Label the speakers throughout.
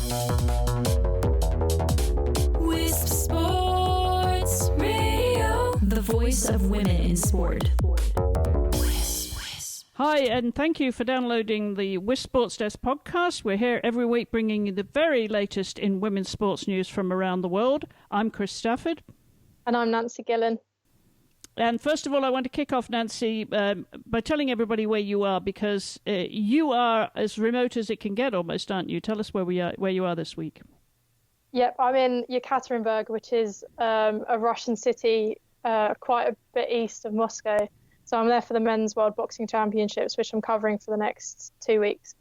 Speaker 1: WiSP Sports Radio, the voice of women in sport.
Speaker 2: Hi, and thank you for downloading the WiSP Sports Desk podcast. We're here every week bringing you the very latest in women's sports news from around the world. I'm Chris Stafford.
Speaker 3: And I'm Nancy Gillen.
Speaker 2: And first of all, I want to kick off, Nancy, by telling everybody where you are, because you are as remote as it can get almost, aren't you? Tell us where you are this week.
Speaker 3: Yep, I'm in Yekaterinburg, which is a Russian city quite a bit east of Moscow. So I'm there for the Men's World Boxing Championships, which I'm covering for the next 2 weeks.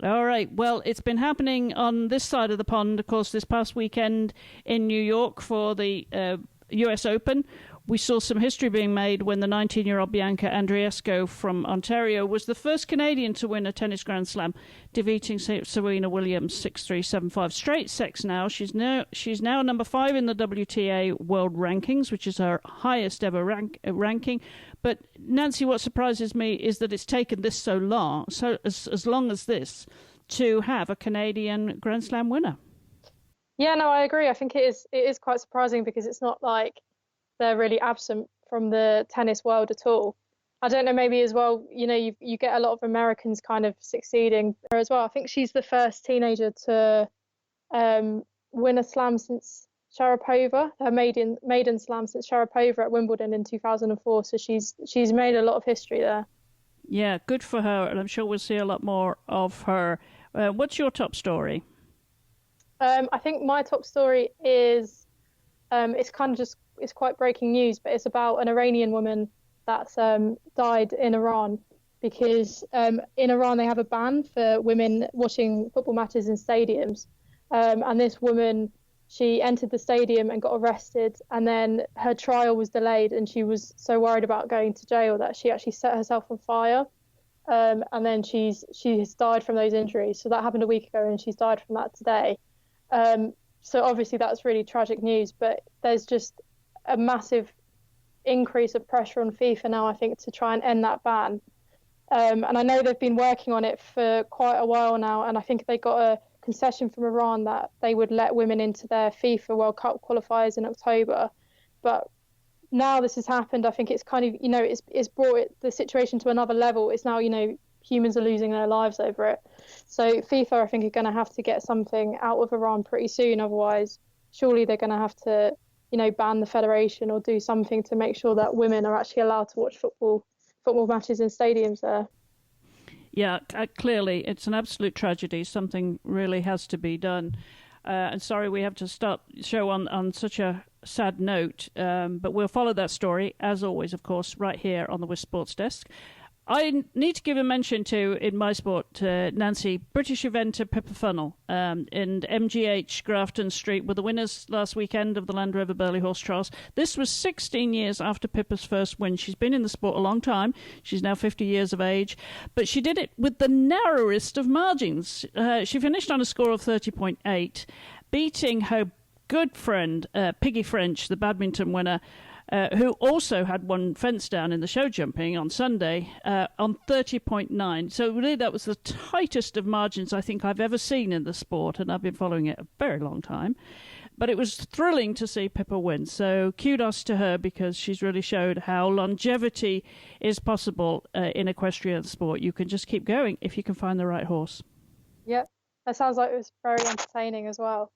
Speaker 2: All right. Well, it's been happening on this side of the pond, of course, this past weekend in New York for the US Open. We saw some history being made when the 19-year-old Bianca Andreescu from Ontario was the first Canadian to win a tennis Grand Slam, defeating Serena Williams 6-3, 7-5. Straight sets now. She's now number 5 in the WTA World Rankings, which is her highest ever ranking. But Nancy, what surprises me is that it's taken this so long, as long as this, to have a Canadian Grand Slam winner.
Speaker 3: Yeah, no, I agree. I think it is quite surprising because it's not like they're really absent from the tennis world at all. I don't know, maybe as well, you know, you get a lot of Americans kind of succeeding as well. I think she's the first teenager to win a slam since Sharapova, her maiden slam since Sharapova at Wimbledon in 2004. So she's made a lot of history there.
Speaker 2: Yeah, good for her, and I'm sure we'll see a lot more of her. What's your top story?
Speaker 3: I think my top story is it's quite breaking news, but it's about an Iranian woman that's died in Iran because in Iran they have a ban for women watching football matches in stadiums. And this woman, she entered the stadium and got arrested, and then her trial was delayed, and she was so worried about going to jail that she actually set herself on fire. And then she has died from those injuries. So that happened a week ago, and she's died from that today. So obviously that's really tragic news, but there's just a massive increase of pressure on FIFA now, I think, to try and end that ban. And I know they've been working on it for quite a while now, and I think they got a concession from Iran that they would let women into their FIFA World Cup qualifiers in October. But now this has happened, I think it's kind of, you know, it's brought the situation to another level. It's now, you know, humans are losing their lives over it. So FIFA, I think, are going to have to get something out of Iran pretty soon. Otherwise, surely they're going to have to, you know, ban the federation or do something to make sure that women are actually allowed to watch football matches in stadiums there.
Speaker 2: Yeah, clearly it's an absolute tragedy. Something really has to be done. And sorry we have to start the show on such a sad note, but we'll follow that story, as always, of course, right here on the WiSP Sports Desk. I need to give a mention to, in my sport, Nancy, British eventer Pippa Funnell in MGH Grafton Street were the winners last weekend of the Land Rover Burghley Horse Trials. This was 16 years after Pippa's first win. She's been in the sport a long time. She's now 50 years of age. But she did it with the narrowest of margins. She finished on a score of 30.8, beating her good friend, Piggy French, the badminton winner, who also had one fence down in the show jumping on Sunday on 30.9. So really that was the tightest of margins I think I've ever seen in the sport, and I've been following it a very long time. But it was thrilling to see Pippa win. So kudos to her, because she's really showed how longevity is possible in equestrian sport. You can just keep going if you can find the right horse.
Speaker 3: Yep, that sounds like it was very entertaining as well.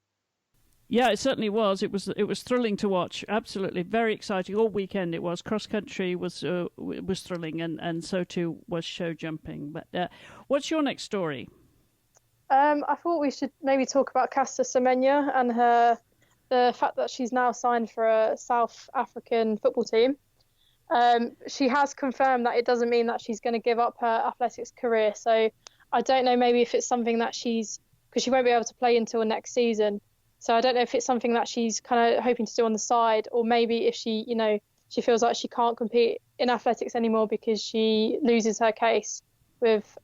Speaker 2: Yeah, it certainly was. It was thrilling to watch. Absolutely, very exciting. All weekend it was. Cross country was thrilling, and so too was show jumping. But what's your next story?
Speaker 3: I thought we should maybe talk about Caster Semenya and the fact that she's now signed for a South African football team. She has confirmed that it doesn't mean that she's going to give up her athletics career. So I don't know, maybe if it's something that because she won't be able to play until next season. So I don't know if it's something that she's kind of hoping to do on the side, or maybe if she, you know, she feels like she can't compete in athletics anymore because she loses her case with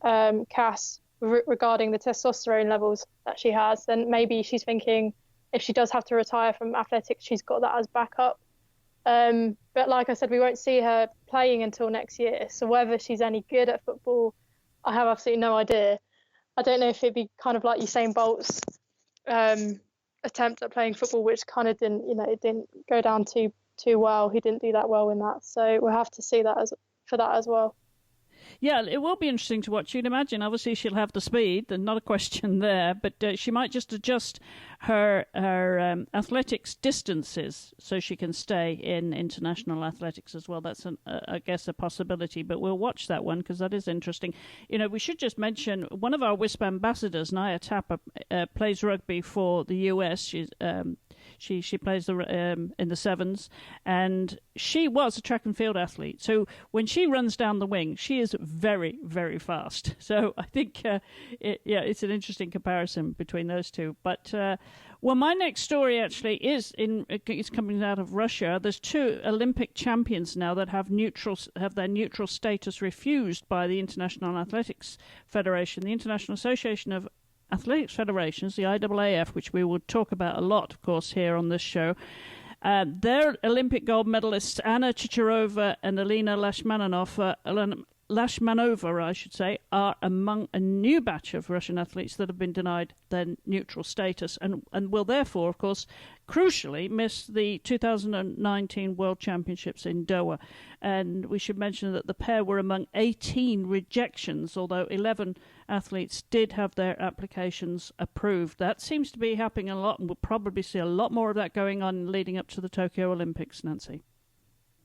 Speaker 3: Cass regarding the testosterone levels that she has, then maybe she's thinking if she does have to retire from athletics, she's got that as backup. But like I said, we won't see her playing until next year. So whether she's any good at football, I have absolutely no idea. I don't know if it'd be kind of like Usain Bolt's attempt at playing football, which kind of didn't go down too well. He didn't do that well in that, so we'll have to see that for that as well.
Speaker 2: Yeah, it will be interesting to watch. You'd imagine, obviously, she'll have the speed, and not a question there, but she might just adjust her athletics distances so she can stay in international athletics as well. That's, I guess, a possibility, but we'll watch that one because that is interesting. We should just mention one of our WiSP ambassadors, Naya Tapper, plays rugby for the US. She plays in the sevens, and she was a track and field athlete. So when she runs down the wing, she is very, very fast. So I think, it's an interesting comparison between those two. But my next story actually is coming out of Russia. There's 2 Olympic champions now that have their neutral status refused by the International Athletics Federation, the International Association of Athletics Federations, the IAAF, which we will talk about a lot, of course, here on this show. Their Olympic gold medalists, Anna Chicherova and Elena Lashmanova, I should say, are among a new batch of Russian athletes that have been denied their neutral status and will therefore, of course, crucially miss the 2019 World Championships in Doha. And we should mention that the pair were among 18 rejections, although 11 athletes did have their applications approved. That seems to be happening a lot, and we'll probably see a lot more of that going on leading up to the Tokyo Olympics, Nancy.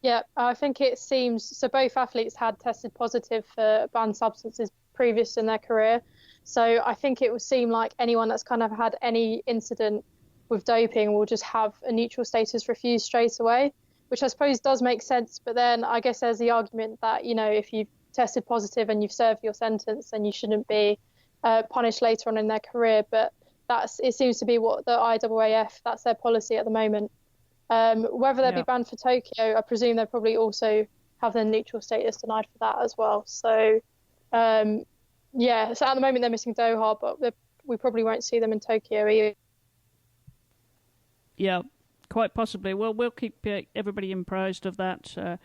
Speaker 3: Yeah, I think it seems so. Both athletes had tested positive for banned substances previous in their career. So I think it would seem like anyone that's kind of had any incident with doping will just have a neutral status refused straight away, which I suppose does make sense. But then I guess there's the argument that, if you've tested positive and you've served your sentence, then you shouldn't be punished later on in their career. But it seems to be what the IAAF, that's their policy at the moment. Whether they'll be banned for Tokyo, I presume they'll probably also have their neutral status denied for that as well. So, so at the moment they're missing Doha, but we probably won't see them in Tokyo either.
Speaker 2: Yeah, quite possibly. Well, we'll keep everybody apprised of that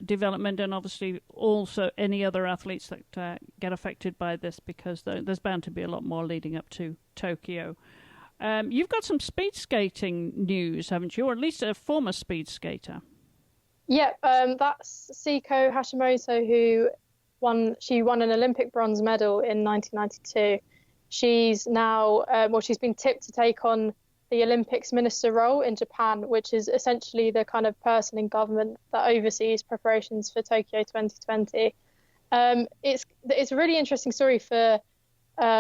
Speaker 2: development, and obviously also any other athletes that get affected by this, because there's bound to be a lot more leading up to Tokyo. You've got some speed skating news, haven't you? Or at least a former speed skater.
Speaker 3: Yeah, that's Seiko Hashimoto, who won an Olympic bronze medal in 1992. She's now, she's been tipped to take on the Olympics minister role in Japan, which is essentially the kind of person in government that oversees preparations for Tokyo 2020. It's a really interesting story for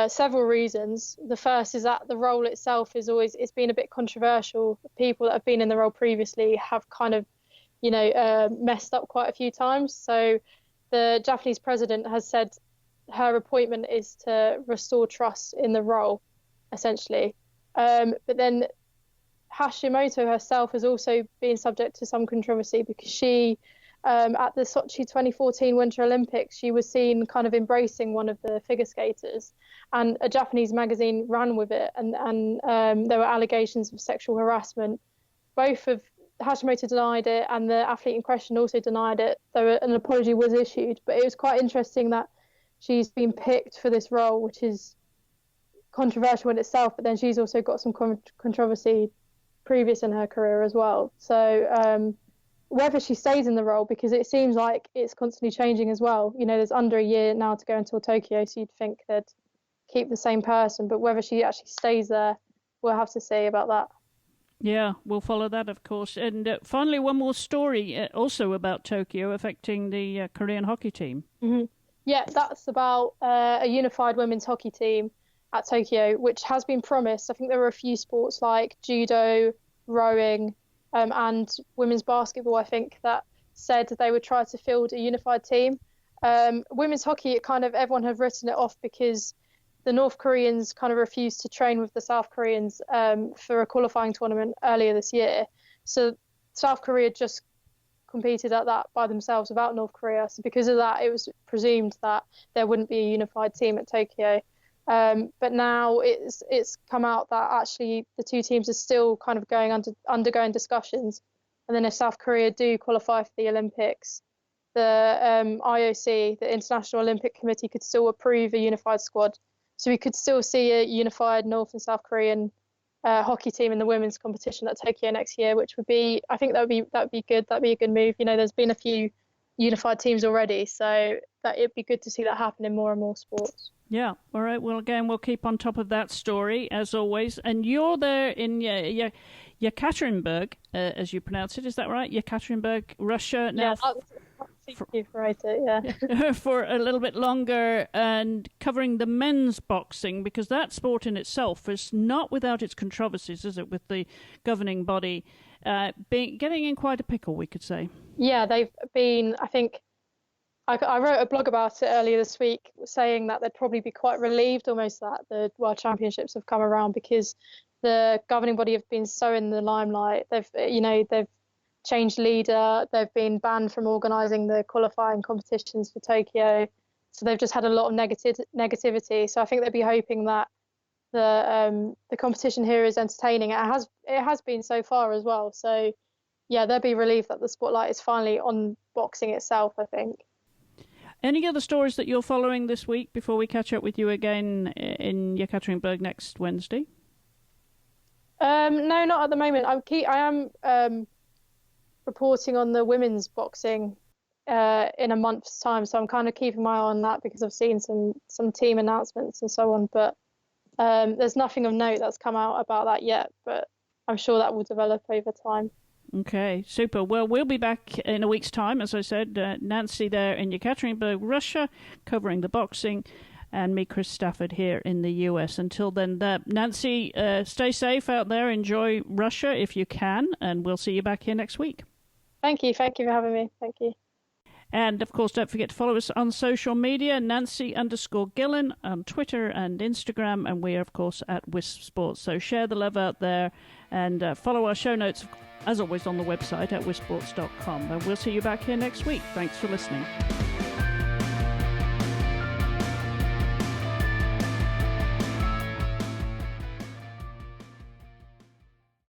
Speaker 3: several reasons. The first is that the role itself it's been a bit controversial. People that have been in the role previously have kind of, messed up quite a few times. So the Japanese president has said her appointment is to restore trust in the role, essentially. But then Hashimoto herself has also been subject to some controversy because she, at the Sochi 2014 Winter Olympics, she was seen kind of embracing one of the figure skaters, and a Japanese magazine ran with it, and there were allegations of sexual harassment. Both of Hashimoto denied it, and the athlete in question also denied it, though an apology was issued. But it was quite interesting that she's been picked for this role, which is controversial in itself, but then she's also got some controversy previous in her career as well. So whether she stays in the role, because it seems like it's constantly changing as well. There's under a year now to go until Tokyo, so you'd think they'd keep the same person, but whether she actually stays there, we'll have to see about that.
Speaker 2: Yeah, we'll follow that, of course. And finally, one more story also about Tokyo affecting the Korean hockey team.
Speaker 3: Mm-hmm. Yeah, that's about a unified women's hockey team at Tokyo, which has been promised. I think there were a few sports like judo, rowing, and women's basketball, I think, that said they would try to field a unified team. Women's hockey, everyone had written it off because the North Koreans kind of refused to train with the South Koreans for a qualifying tournament earlier this year. So South Korea just competed at that by themselves without North Korea. So because of that, it was presumed that there wouldn't be a unified team at Tokyo. But now it's come out that actually the two teams are still kind of undergoing discussions. And then if South Korea do qualify for the Olympics, the IOC, the International Olympic Committee, could still approve a unified squad. So we could still see a unified North and South Korean hockey team in the women's competition at Tokyo next year, which would be, I think that'd be good. That'd be a good move. There's been a few unified teams already, so that it'd be good to see that happen in more and more sports.
Speaker 2: Yeah. All right. Well, again, we'll keep on top of that story as always. And you're there in Yekaterinburg, as you pronounce it. Is that right? Yekaterinburg, Russia. Now,
Speaker 3: you've right it, yeah.
Speaker 2: For a little bit longer, and covering the men's boxing, because that sport in itself is not without its controversies, is it? With the governing body getting in quite a pickle, we could say. Yeah,
Speaker 3: they've been. I think I wrote a blog about it earlier this week, saying that they'd probably be quite relieved almost that the World Championships have come around, because the governing body have been so in the limelight. They've changed leader. They've been banned from organising the qualifying competitions for Tokyo. So they've just had a lot of negativity. So I think they'd be hoping that the competition here is entertaining. It has been so far as well. So yeah, they'll be relieved that the spotlight is finally on boxing itself, I think.
Speaker 2: Any other stories that you're following this week before we catch up with you again in Yekaterinburg next Wednesday?
Speaker 3: No, not at the moment. I am reporting on the women's boxing in a month's time, so I'm kind of keeping my eye on that, because I've seen some team announcements and so on, but there's nothing of note that's come out about that yet, but I'm sure that will develop over time.
Speaker 2: Okay, super. Well, we'll be back in a week's time, as I said. Nancy there in Yekaterinburg, Russia, covering the boxing, and me, Chris Stafford, here in the US. Until then, Nancy, stay safe out there. Enjoy Russia if you can, and we'll see you back here next week.
Speaker 3: Thank you. Thank you for having me. Thank you.
Speaker 2: And, of course, don't forget to follow us on social media, Nancy_Gillen on Twitter and Instagram, and we are, of course, at WiSP Sports. So share the love out there, and follow our show notes, as always, on the website at wisports.com. And we'll see you back here next week. Thanks for listening.